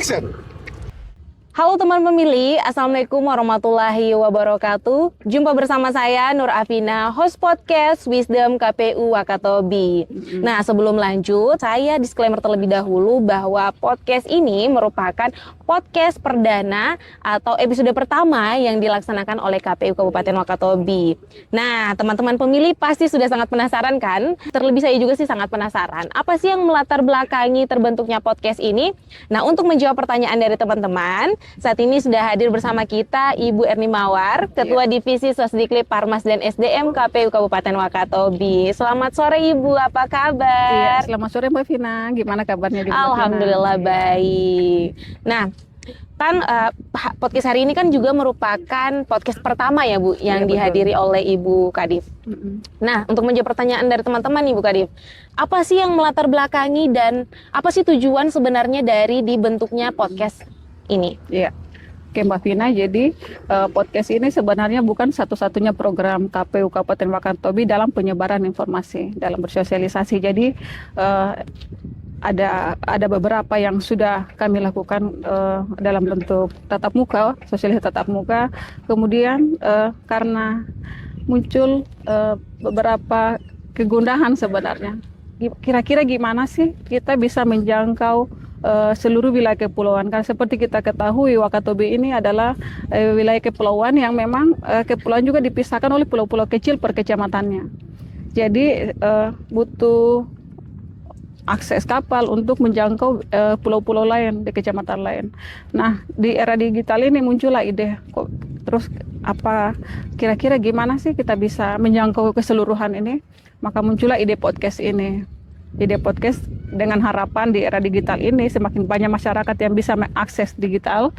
Action! Halo teman pemilih, Assalamualaikum warahmatullahi wabarakatuh. Jumpa bersama saya Nur Afina, host podcast Wisdom KPU Wakatobi. Nah, sebelum lanjut, saya disclaimer terlebih dahulu bahwa podcast ini merupakan podcast perdana atau episode pertama yang dilaksanakan oleh KPU Kabupaten Wakatobi. Nah, teman-teman pemilih pasti sudah sangat penasaran kan? Terlebih saya juga sih sangat penasaran. Apa sih yang melatar belakangi terbentuknya podcast ini? Nah, untuk menjawab pertanyaan dari teman-teman, saat ini sudah hadir bersama kita Ibu Erni Mawar, Ketua Divisi Sosdiklik Parmas dan SDM KPU Kabupaten Wakatobi. Selamat sore Ibu, apa kabar? Iya, selamat sore Mbak Vina, gimana kabarnya juga? Alhamdulillah baik. Nah, kan podcast hari ini kan juga merupakan podcast pertama ya Bu, yang dihadiri oleh Ibu Kadif. Nah, untuk menjawab pertanyaan dari teman-teman Ibu Kadif, apa sih yang melatar belakangi dan apa sih tujuan sebenarnya dari dibentuknya podcast ini? Iya, oke Mbak Vina, jadi podcast ini sebenarnya bukan satu-satunya program KPU Kabupaten Wakatobi dalam penyebaran informasi, dalam bersosialisasi. Jadi ada beberapa yang sudah kami lakukan dalam bentuk tatap muka, sosialisasi tatap muka. Kemudian karena muncul beberapa kegundahan sebenarnya, kira-kira gimana sih kita bisa menjangkau seluruh wilayah kepulauan. Karena seperti kita ketahui, Wakatobi ini adalah wilayah kepulauan yang memang kepulauan juga dipisahkan oleh pulau-pulau kecil per kecamatannya. Jadi butuh akses kapal untuk menjangkau pulau-pulau lain di kecamatan lain. Nah, di era digital ini muncullah ide, terus apa kira-kira gimana sih kita bisa menjangkau keseluruhan ini? Maka muncullah ide podcast ini. Ide podcast dengan harapan di era digital ini semakin banyak masyarakat yang bisa mengakses digital,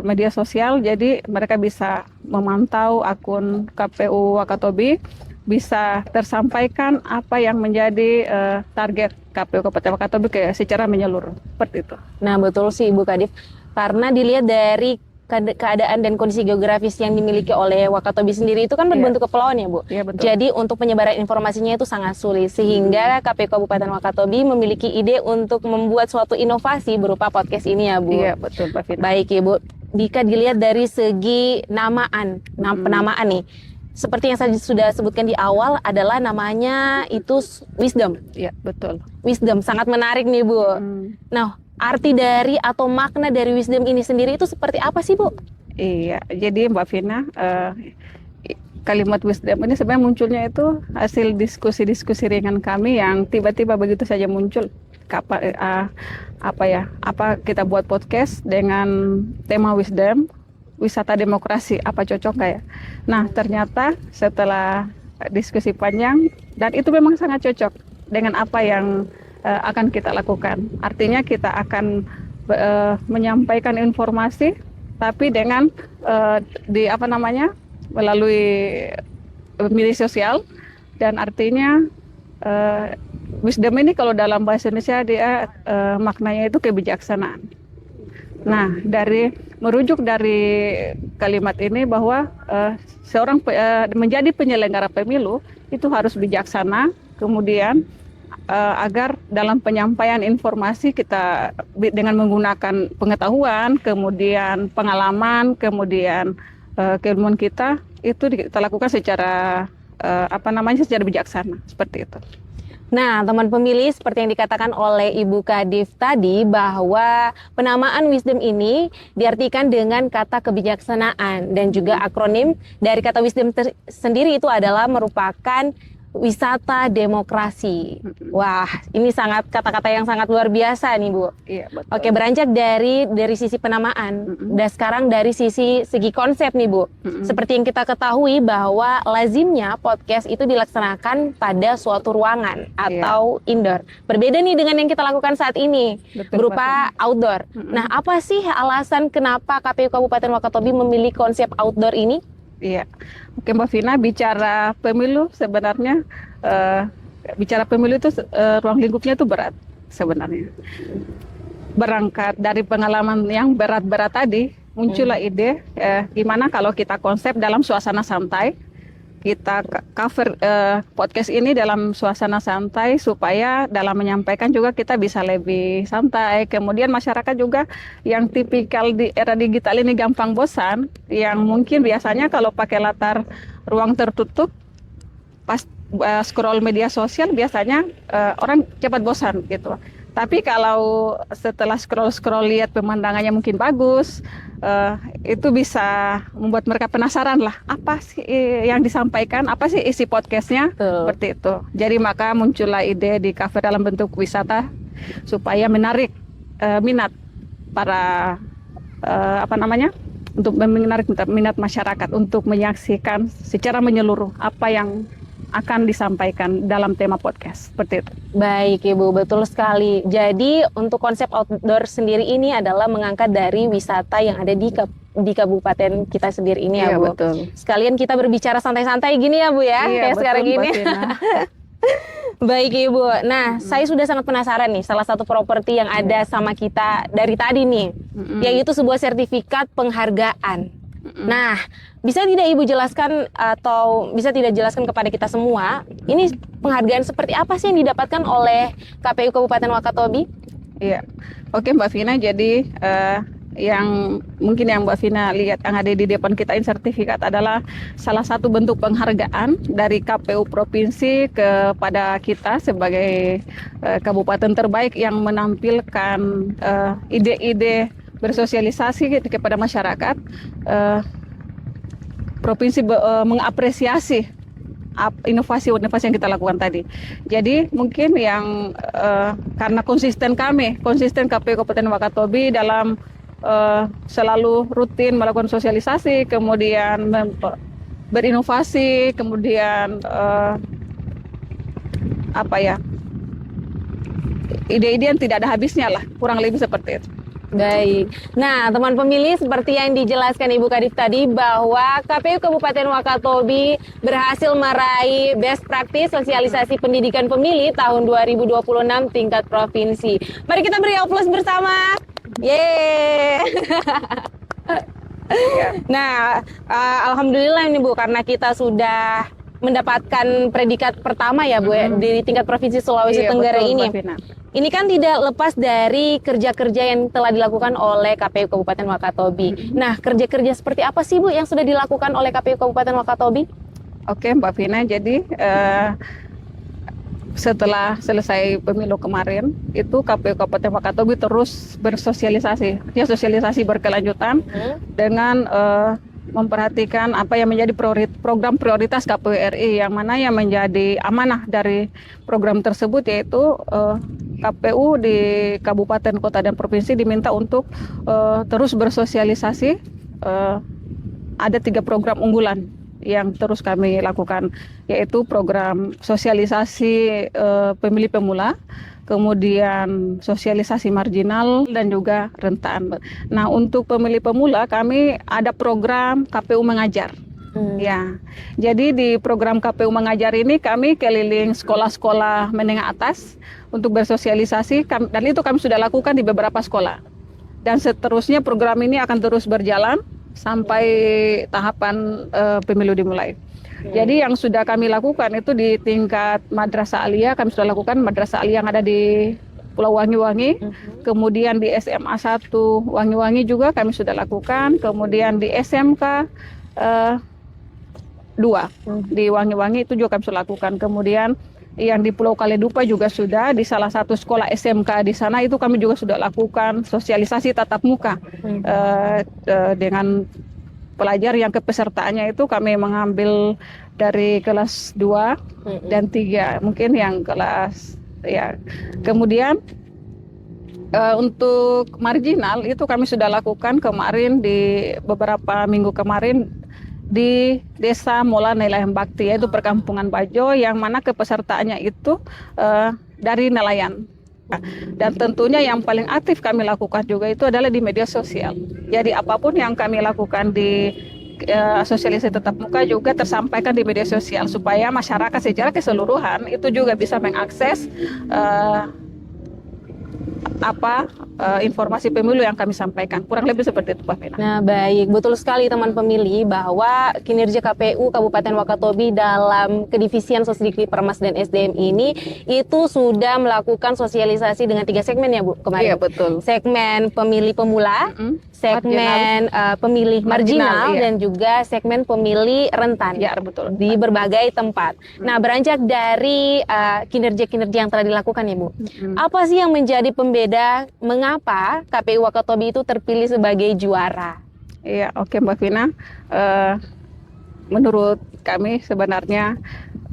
media sosial, jadi mereka bisa memantau akun KPU Wakatobi, bisa tersampaikan apa yang menjadi target KPU Kabupaten Wakatobi secara menyeluruh, seperti itu. Nah, betul sih Ibu Kadif, karena dilihat dari keadaan dan kondisi geografis yang dimiliki oleh Wakatobi sendiri itu kan berbentuk kepulauan ya Bu. Iya, betul. Jadi untuk penyebaran informasinya itu sangat sulit, sehingga KPU Kabupaten Wakatobi memiliki ide untuk membuat suatu inovasi berupa podcast ini ya Bu. Iya, betul Pak Vina. Baik Ibu, jika dilihat dari segi penamaan nih, seperti yang saya sudah sebutkan di awal adalah namanya itu Wisdom. Iya, betul. Wisdom sangat menarik nih Bu. Nah, arti dari atau makna dari wisdom ini sendiri itu seperti apa sih Bu? Iya, jadi Mbak Vina, kalimat wisdom ini sebenarnya munculnya itu hasil diskusi-diskusi ringan kami yang tiba-tiba begitu saja muncul. Apa kita buat podcast dengan tema wisdom, wisata demokrasi, apa cocok nggak ya? Nah, ternyata setelah diskusi panjang, dan itu memang sangat cocok dengan apa yang akan kita lakukan. Artinya kita akan menyampaikan informasi, tapi dengan melalui media sosial, dan artinya wisdom ini kalau dalam bahasa Indonesia dia maknanya itu kebijaksanaan. Nah, merujuk dari kalimat ini bahwa seorang menjadi penyelenggara pemilu itu harus bijaksana, kemudian agar dalam penyampaian informasi kita dengan menggunakan pengetahuan, kemudian pengalaman, kemudian keilmuan kita itu kita lakukan secara secara bijaksana, seperti itu. Nah, teman pemilih, seperti yang dikatakan oleh Ibu Kadif tadi, bahwa penamaan wisdom ini diartikan dengan kata kebijaksanaan, dan juga akronim dari kata wisdom sendiri itu adalah merupakan wisata demokrasi. Wah, ini kata-kata yang sangat luar biasa nih Bu. Iya, betul. Oke, beranjak dari sisi penamaan, dan sekarang dari segi konsep nih Bu. Seperti yang kita ketahui bahwa lazimnya podcast itu dilaksanakan pada suatu ruangan atau indoor. Berbeda nih dengan yang kita lakukan saat ini, berupa outdoor. Nah, apa sih alasan kenapa KPU Kabupaten Wakatobi memilih konsep outdoor ini? Iya, oke Mbak Vina, bicara pemilu sebenarnya itu ruang lingkupnya itu berat sebenarnya. Berangkat dari pengalaman yang berat-berat tadi, muncullah ide gimana kalau kita konsep dalam suasana santai, kita cover podcast ini dalam suasana santai supaya dalam menyampaikan juga kita bisa lebih santai. Kemudian masyarakat juga yang tipikal di era digital ini gampang bosan, yang mungkin biasanya kalau pakai latar ruang tertutup pas scroll media sosial biasanya orang cepat bosan gitu. Tapi kalau setelah scroll lihat pemandangannya mungkin bagus, itu bisa membuat mereka penasaran lah, apa sih yang disampaikan, apa sih isi podcastnya, seperti itu. Jadi maka muncullah ide di cover dalam bentuk wisata supaya menarik minat para untuk menarik minat masyarakat untuk menyaksikan secara menyeluruh apa yang akan disampaikan dalam tema podcast, seperti itu. Baik Ibu, betul sekali. Jadi untuk konsep outdoor sendiri ini adalah mengangkat dari wisata yang ada di kabupaten kita sendiri ini ya, Iya, Bu. betul. Sekalian kita berbicara santai-santai gini ya Bu ya, Iya, kayak betul, sekarang Mbak gini. Vina. Baik Ibu. Nah, saya sudah sangat penasaran nih salah satu properti yang ada sama kita dari tadi nih, yaitu sebuah sertifikat penghargaan. Nah, bisa tidak Ibu jelaskan atau bisa tidak jelaskan kepada kita semua, ini penghargaan seperti apa sih yang didapatkan oleh KPU Kabupaten Wakatobi? Iya, oke Mbak Vina. Jadi yang Mbak Vina lihat yang ada di depan kita ini sertifikat adalah salah satu bentuk penghargaan dari KPU provinsi kepada kita sebagai kabupaten terbaik yang menampilkan ide-ide bersosialisasi kepada masyarakat. Provinsi mengapresiasi inovasi-inovasi yang kita lakukan tadi. Jadi mungkin yang karena konsisten KPU Kabupaten Wakatobi dalam selalu rutin melakukan sosialisasi, kemudian berinovasi, kemudian ide-ide yang tidak ada habisnya lah, kurang lebih seperti itu. Baik. Nah, teman pemilih, seperti yang dijelaskan Ibu Kadif tadi bahwa KPU Kabupaten Wakatobi berhasil meraih best practice sosialisasi pendidikan pemilih tahun 2026 tingkat provinsi. Mari kita beri aplaus bersama. Yeay. Nah, alhamdulillah ini Bu, karena kita sudah mendapatkan predikat pertama ya Bu ya, di tingkat provinsi Sulawesi Tenggara betul, ini. Mbak Vina. Ini kan tidak lepas dari kerja-kerja yang telah dilakukan oleh KPU Kabupaten Wakatobi. Nah, kerja-kerja seperti apa sih Bu yang sudah dilakukan oleh KPU Kabupaten Wakatobi? Oke Mbak Vina, jadi setelah selesai pemilu kemarin, itu KPU Kabupaten Wakatobi terus bersosialisasi, sosialisasi berkelanjutan dengan memperhatikan apa yang menjadi program prioritas KPU RI, yang mana yang menjadi amanah dari program tersebut, yaitu KPU di kabupaten, kota, dan provinsi diminta untuk terus bersosialisasi. Ada 3 program unggulan yang terus kami lakukan, yaitu program sosialisasi pemilih pemula, kemudian sosialisasi marginal, dan juga rentan. Nah, untuk pemilih pemula kami ada program KPU Mengajar. Ya, jadi di program KPU Mengajar ini kami keliling sekolah-sekolah menengah atas untuk bersosialisasi, dan itu kami sudah lakukan di beberapa sekolah. Dan seterusnya program ini akan terus berjalan sampai tahapan pemilu dimulai. Jadi yang sudah kami lakukan itu di tingkat Madrasah Aliyah, kami sudah lakukan Madrasah Aliyah yang ada di Pulau Wangi-Wangi, kemudian di SMA 1 Wangi-Wangi juga kami sudah lakukan, kemudian di SMK 2 di Wangi-Wangi itu juga kami sudah lakukan, kemudian yang di Pulau Kaledupa juga sudah, di salah satu sekolah SMK di sana itu kami juga sudah lakukan sosialisasi tatap muka dengan pelajar yang kepesertaannya itu kami mengambil dari kelas 2 dan 3, mungkin yang kelas ya. Kemudian untuk marginal itu kami sudah lakukan kemarin di beberapa minggu kemarin di Desa Mola Nelayan Bakti, yaitu Perkampungan Bajo, yang mana kepesertaannya itu dari nelayan. Dan tentunya yang paling aktif kami lakukan juga itu adalah di media sosial. Jadi apapun yang kami lakukan di sosialisasi tatap muka juga tersampaikan di media sosial, supaya masyarakat secara keseluruhan itu juga bisa mengakses apa informasi pemilu yang kami sampaikan. Kurang lebih seperti itu, Mbak Vina. Nah, baik. Betul sekali teman pemilih bahwa kinerja KPU Kabupaten Wakatobi dalam kedivisian Sosdikti Permas dan SDM ini itu sudah melakukan sosialisasi dengan 3 segmen ya Bu kemarin. Iya, betul. Segmen pemilih pemula, segmen pemilih marginal, iya. dan juga segmen pemilih rentan. Ya, betul. Di berbagai tempat. Nah, beranjak dari kinerja-kinerja yang telah dilakukan ya Bu. Apa sih yang menjadi pembeda mengapa KPU Wakatobi itu terpilih sebagai juara? Iya, oke Mbak Vina. Menurut kami sebenarnya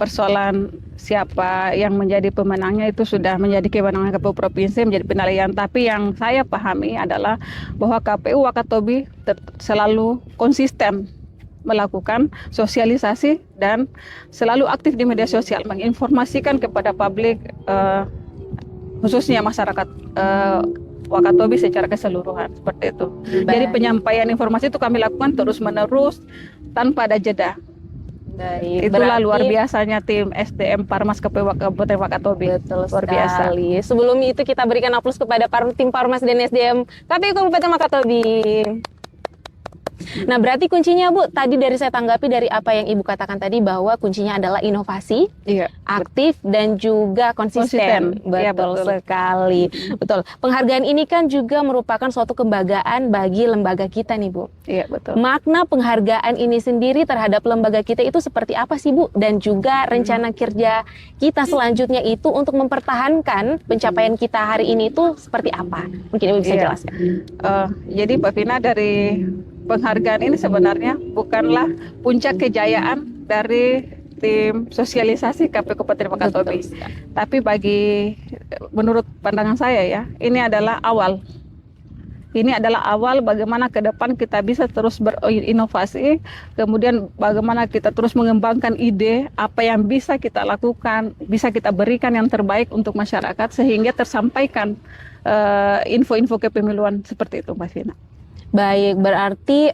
persoalan siapa yang menjadi pemenangnya itu sudah menjadi kewenangan KPU Provinsi, menjadi penilaian. Tapi yang saya pahami adalah bahwa KPU Wakatobi selalu konsisten melakukan sosialisasi dan selalu aktif di media sosial, menginformasikan kepada publik, khususnya masyarakat Wakatobi secara keseluruhan, seperti itu. Jadi penyampaian informasi itu kami lakukan terus-menerus tanpa ada jeda. Baik, Itulah luar biasanya tim SDM Parmas KPU Kabupaten Wakatobi. Betul luar biasa. sekali. Sebelum itu kita berikan aplaus kepada tim Parmas dan SDM KPU Kabupaten Wakatobi. Nah, berarti kuncinya Bu, tadi dari saya tanggapi dari apa yang Ibu katakan tadi bahwa kuncinya adalah inovasi, Iya, aktif dan juga konsisten. Betul, Iya, betul sekali. Betul. Penghargaan ini kan juga merupakan suatu kebanggaan bagi lembaga kita nih Bu. Iya, betul. Makna penghargaan ini sendiri terhadap lembaga kita itu seperti apa sih Bu? Dan juga rencana kerja kita selanjutnya itu untuk mempertahankan pencapaian kita hari ini itu seperti apa? Mungkin Ibu bisa jelaskan. Jadi Mbak Vina, dari penghargaan ini sebenarnya bukanlah puncak kejayaan dari tim sosialisasi KPU Kabupaten Wakatobi. Tapi menurut pandangan saya ya, ini adalah awal. Ini adalah awal bagaimana ke depan kita bisa terus berinovasi, kemudian bagaimana kita terus mengembangkan ide apa yang bisa kita lakukan, bisa kita berikan yang terbaik untuk masyarakat sehingga tersampaikan info-info kepemiluan seperti itu, Mbak Vina. Baik, berarti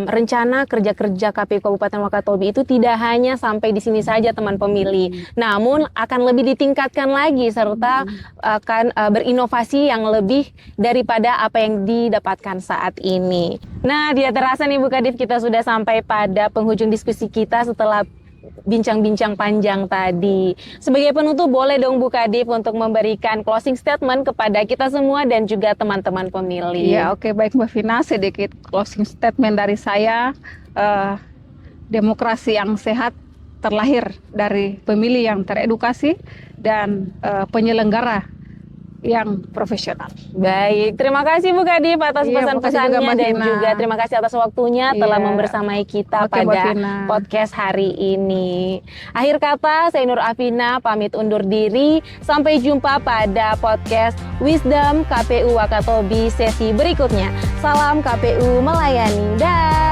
rencana kerja-kerja KPU Kabupaten Wakatobi itu tidak hanya sampai di sini saja teman pemilih, namun akan lebih ditingkatkan lagi serta akan berinovasi yang lebih daripada apa yang didapatkan saat ini. Nah, dia terasa nih Bu Kadif, kita sudah sampai pada penghujung diskusi kita setelah bincang-bincang panjang tadi. Sebagai penutup, boleh dong Bu Kadif untuk memberikan closing statement kepada kita semua dan juga teman-teman pemilih. Iya, oke, baik Mbak Vina, sedikit closing statement dari saya. Demokrasi yang sehat terlahir dari pemilih yang teredukasi dan penyelenggara yang profesional. Baik, terima kasih Bu Kadif atas pesan-pesannya dan juga terima kasih atas waktunya telah membersamai kita pada podcast hari ini. Akhir kata, saya Nur Afina pamit undur diri. Sampai jumpa pada podcast Wisdom KPU Wakatobi sesi berikutnya. Salam KPU melayani. Dah.